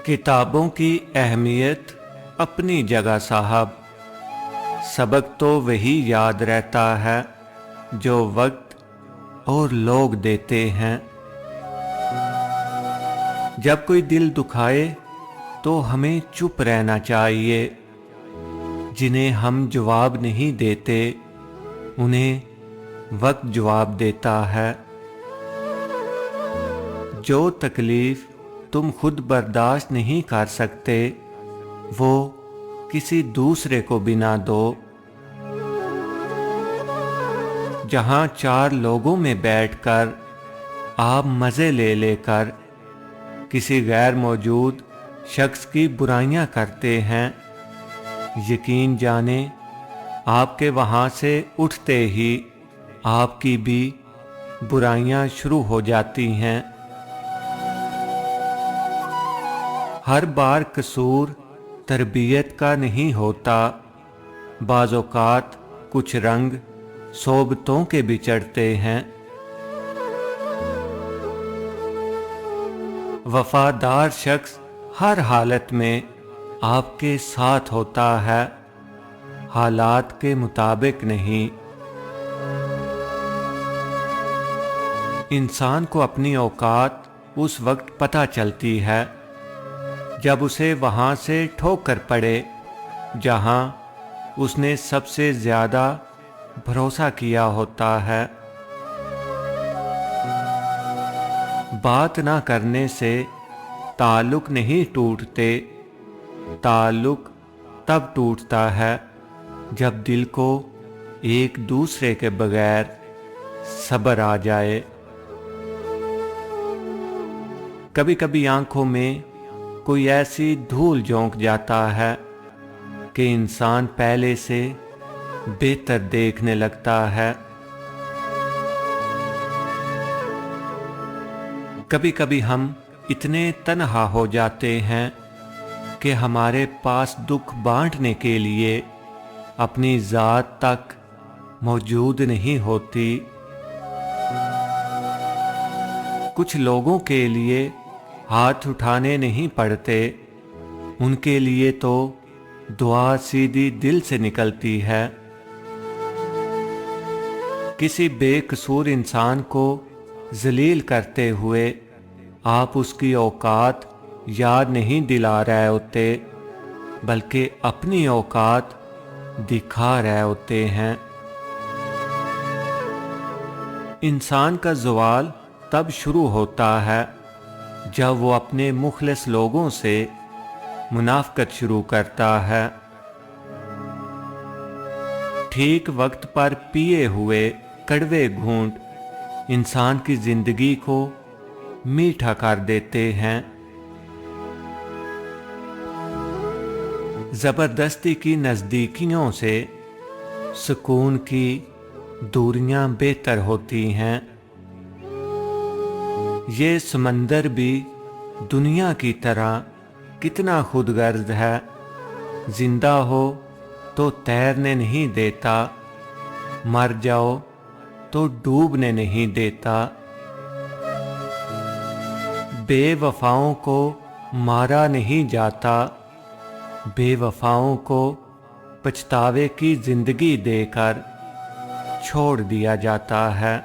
किताबों की अहमियत अपनी जगह साहब। सबक तो वही याद रहता है जो वक्त और लोग देते हैं। जब कोई दिल दुखाए तो हमें चुप रहना चाहिए। जिन्हें हम जवाब नहीं देते उन्हें वक्त जवाब देता है। जो तकलीफ तुम खुद बर्दाश्त नहीं कर सकते वो किसी दूसरे को भी ना दो। जहां 4 लोगों में बैठकर आप मज़े ले लेकर किसी गैर मौजूद शख्स की बुराइयां करते हैं, यकीन जाने आपके वहां से उठते ही आपकी भी बुराइयां शुरू हो जाती हैं। हर बार कसूर तरबियत का नहीं होता। बाज़ औक़ात कुछ रंग सोबतों के भी चढ़ते हैं। वफादार शख्स हर हालत में आपके साथ होता है, हालात के मुताबिक नहीं। इंसान को अपनी औकात उस वक्त पता चलती है जब उसे वहां से ठोकर पड़े जहां उसने सबसे ज्यादा भरोसा किया होता है। बात ना करने से ताल्लुक नहीं टूटते, ताल्लुक तब टूटता है जब दिल को एक दूसरे के बगैर सब्र आ जाए। कभी कभी आंखों में कोई ऐसी धूल झोंक जाता है कि इंसान पहले से बेहतर देखने लगता है। कभी कभी हम इतने तन्हा हो जाते हैं कि हमारे पास दुख बांटने के लिए अपनी ज़ात तक मौजूद नहीं होती। कुछ लोगों के लिए हाथ उठाने नहीं पड़ते, उनके लिए तो दुआ सीधी दिल से निकलती है। किसी बेकसूर इंसान को जलील करते हुए आप उसकी औकात याद नहीं दिला रहे होते, बल्कि अपनी औकात दिखा रहे होते हैं। इंसान का ज़वाल तब शुरू होता है जब वो अपने मुखलिस लोगों से मुनाफकत शुरू करता है। ठीक वक्त पर पिए हुए कड़वे घूंट इंसान की जिंदगी को मीठा कर देते हैं। जबरदस्ती की नजदीकियों से सुकून की दूरियां बेहतर होती हैं। ये समंदर भी दुनिया की तरह कितना खुदगर्ज है। जिंदा हो तो तैरने नहीं देता, मर जाओ तो डूबने नहीं देता। बेवफाओं को मारा नहीं जाता, बेवफाओं को पछतावे की जिंदगी देकर छोड़ दिया जाता है।